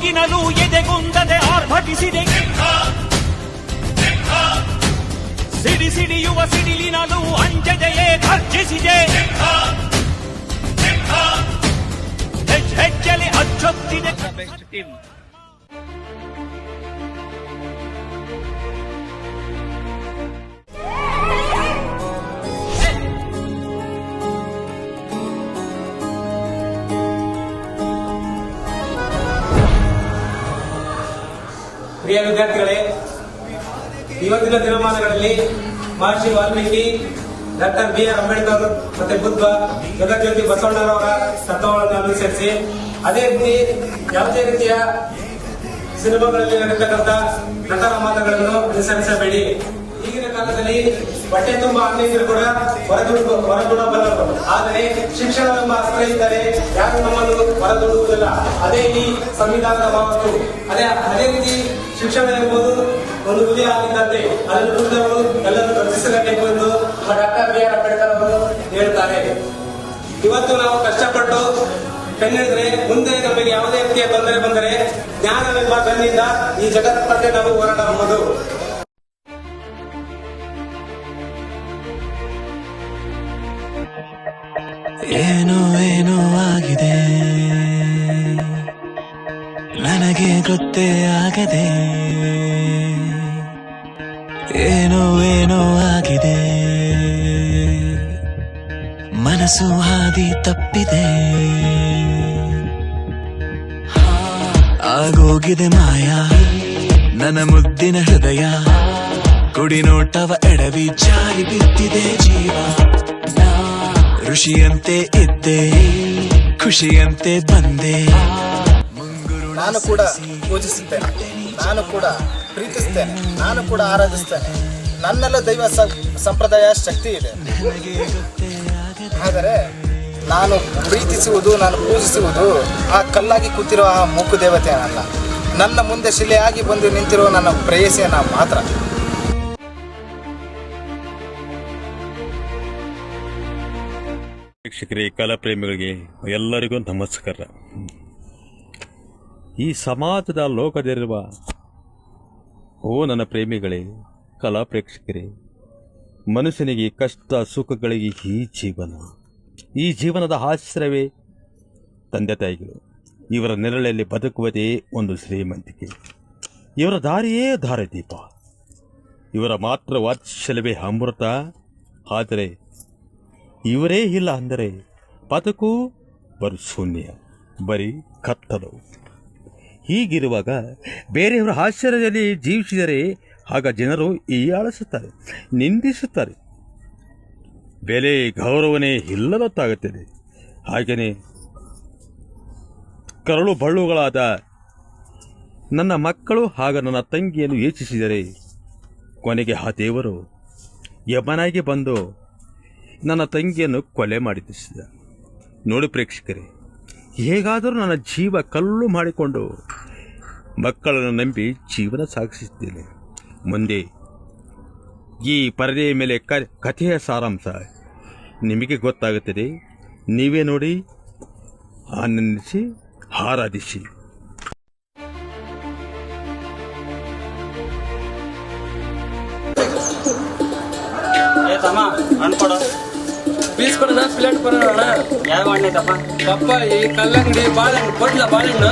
ಸೊಕ್ಕಿನಲು ಎದೆಗುಂದದೆ ಆರ್ಭಟಿಸಿದೆ. ಸಿಡಿ ಸಿಡಿಯುವ ಸಿಡಿಲಿನಲು ಅಂಜದೆಯೇ ಗರ್ಜಿಸಿದೆ. ಹೆಜ್ಜೆಲೆ ಅಚ್ಚೊತ್ತಿದೆ. ಪ್ರಿಯ ವಿದ್ಯಾರ್ಥಿಗಳೇ, ಇವತ್ತಿನ ದಿನಮಾನಗಳಲ್ಲಿ ಮಹರ್ಷಿ ವಾಲ್ಮೀಕಿ, ಡಾಕ್ಟರ್ ಬಿ.ಆರ್. ಅಂಬೇಡ್ಕರ್ ಮತ್ತೆ ಬುದ್ಧ, ಜಗಜ್ಯೋತಿ ಬಸವಣ್ಣರವರ ತತ್ವಗಳನ್ನು ಅನುಸರಿಸಿ ಅದೇ ರೀತಿ ಯಾವುದೇ ರೀತಿಯ ಸಿನಿಮಾಗಳಲ್ಲಿ ನಡೆತಕ್ಕಂಥ ನಟರ ಮಾತುಗಳನ್ನು ಅನುಸರಿಸಬೇಡಿ. ಈಗಿನ ಕಾಲದಲ್ಲಿ ಹೊಟ್ಟೆ ತುಂಬ ಅನ್ನಿದ್ರು ಕೂಡ ಹೊರದುಡಬಲ್ಲರು. ಆದರೆ ಶಿಕ್ಷಣವೆಂಬ ಅಸ್ತ್ರ ಇದ್ದರೆ ಯಾರು ನಮ್ಮನ್ನು ಹೊರದುಡುವುದಿಲ್ಲ. ಅದೇ ಈ ಸಂವಿಧಾನದ ಮಾತು. ಅದೇ ರೀತಿ ಶಿಕ್ಷಣ ಎಂಬುದು ಒಂದು ಹುಲಿ ಆಗಿದ್ದಂತೆ ಅದನ್ನು ದುಡಿದವರು ಎಲ್ಲರೂ ರಚಿಸಲೇಬೇಕು ಎಂದು ಡಾಕ್ಟರ್ ಬಿ.ಆರ್. ಅಂಬೇಡ್ಕರ್ ಅವರು ಹೇಳುತ್ತಾರೆ. ಇವತ್ತು ನಾವು ಕಷ್ಟಪಟ್ಟು ಕಣ್ಣಿಡಿದ್ರೆ ಮುಂದೆ ನಮಗೆ ಯಾವುದೇ ರೀತಿಯ ತೊಂದರೆ ಬಂದರೆ ಜ್ಞಾನವೆಂಬ ಕಣ್ಣಿಂದ ಈ ಜಗತ್ತಕ್ಕೆ ನಾವು ಹೋರಾಡಬಹುದು. ಏನೋ ಏನೋ ಆಗಿದೆ, ನನಗೆ ಗೊತ್ತೇ ಆಗದೆ. ಏನೋ ಏನೋ ಆಗಿದೆ, ಮನಸ್ಸು ಹಾದಿ ತಪ್ಪಿದೆ. ಆಗೋಗಿದೆ ಮಾಯ ನನ್ನ ಮುದ್ದಿನ ಹೃದಯ, ಕುಡಿ ನೋಟವ ಎಡವಿ ಜಾರಿ ಬಿದ್ದಿದೆ ಜೀವ. ಋಷಿಯಂತೆ ಇದ್ದೆ, ಖುಷಿಯಂತೆ ಬಂದೆ. ನಾನು ಕೂಡ ಪೂಜಿಸುತ್ತೇನೆ, ನಾನು ಕೂಡ ಪ್ರೀತಿಸ್ತೇನೆ, ನಾನು ಕೂಡ ಆರಾಧಿಸ್ತೇನೆ. ನನ್ನೆಲ್ಲ ದೈವ ಸಂಪ್ರದಾಯ ಶಕ್ತಿ ಇದೆ. ಆದರೆ ನಾನು ಪ್ರೀತಿಸುವುದು, ನಾನು ಪೂಜಿಸುವುದು ಆ ಕಲ್ಲಾಗಿ ಕೂತಿರೋ ಆ ಮೂಕು ದೇವತೆಯನ್ನಲ್ಲ. ನನ್ನ ಮುಂದೆ ಶಿಲೆಯಾಗಿ ಬಂದು ನಿಂತಿರೋ ನನ್ನ ಪ್ರೇಯಸಿಯನ್ನ ಮಾತ್ರ. ವೀಕ್ಷಕರೇ, ಕಲಾ ಪ್ರೇಮಿಗಳಿಗೆ ಎಲ್ಲರಿಗೂ ನಮಸ್ಕಾರ. ಈ ಸಮಾಜದ ಲೋಕದಲ್ಲಿರುವ ನನ್ನ ಪ್ರೇಮಿಗಳೇ, ಕಲಾ ಪ್ರೇಕ್ಷಕರೇ, ಮನುಷ್ಯನಿಗೆ ಕಷ್ಟ ಸುಖಗಳಿಗೆ ಈ ಜೀವನದ ಆಶ್ರಯವೇ ತಂದೆ ತಾಯಿಗಳು. ಇವರ ನೆರಳಲ್ಲಿ ಬದುಕುವುದೇ ಒಂದು ಶ್ರೀಮಂತಿಕೆ. ಇವರ ದಾರಿಯೇ ದಾರಿದೀಪ. ಇವರ ಮಾತ್ರ ವಾತ್ಸಲ್ಯವೇ ಅಮೃತ. ಆದರೆ ಇವರೇ ಇಲ್ಲ ಅಂದರೆ ಬದುಕು ಬರು ಶೂನ್ಯ, ಬರೀ ಕತ್ತಲು. ಹೀಗಿರುವಾಗ ಬೇರೆಯವರ ಆಶ್ಚರ್ಯದಲ್ಲಿ ಜೀವಿಸಿದರೆ ಆಗ ಜನರು ಹೀಯಾಳಿಸುತ್ತಾರೆ, ನಿಂದಿಸುತ್ತಾರೆ. ಬೆಲೆ ಗೌರವನೇ ಇಲ್ಲದಂತಾಗುತ್ತದೆ. ಹಾಗೆಯೇ ಕರಳು ಬಳ್ಳುಗಳಾದ ನನ್ನ ಮಕ್ಕಳು ಆಗ ನನ್ನ ತಂಗಿಯನ್ನು ಯೋಚಿಸಿದರೆ ಕೊನೆಗೆ ಆ ದೇವರು ಯಮನಾಗಿ ಬಂದು ನನ್ನ ತಂಗಿಯನ್ನು ಕೊಲೆ ಮಾಡಿಸಿದ. ನೋಡಿ ಪ್ರೇಕ್ಷಕರೇ, ಹೇಗಾದರೂ ನನ್ನ ಜೀವ ಕಲ್ಲು ಮಾಡಿಕೊಂಡು ಮಕ್ಕಳನ್ನು ನಂಬಿ ಜೀವನ ಸಾಗಿಸುತ್ತೇನೆ. ಮುಂದೆ ಈ ಪರದೆಯ ಮೇಲೆ ಕಥೆಯ ಸಾರಾಂಶ ನಿಮಗೆ ಗೊತ್ತಾಗುತ್ತದೆ. ನೀವೇ ನೋಡಿ, ಆನಂದಿಸಿ, ಆರಾಧಿಸಿ. ಪೀಸ್ ಕೊಡ ಪ್ಲೇಟ್ ಬರೋಣ. ಯಾವ ಹಣ್ಣೈತಪ್ಪ? ಪಪ್ಪಾಯಿ, ಕಲ್ಲಂಗಡಿ, ಬಾಳೆಹಣ್ಣು ಕೊಡ್ಲ ಬಾಳೆಹಣ್ಣು.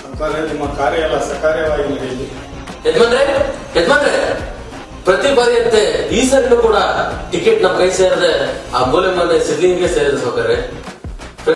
ಯಜಮಾನ್ರೆ ನಿಮ್ಮ ಕಾರ್ಯ ಎಲ್ಲ ಸಕಾರ್ಯವಾಗಿ ನಡೆಯಲಿ. ಯಜಮಾನ್ರೆ ಪ್ರತಿ ಬಾರಿಯಂತೆ ಈ ಸರಿನೂ ಕೂಡ ಟಿಕೆಟ್ ನಮ್ಮ ಕೈ ಸೇರದೆ ಆ ಮೂಲೆ ಮನೆ ಸಿದ್ಲಿಂಗ್ಗೆ ಸೇರಿದ ಸೌಕರ್ಯ.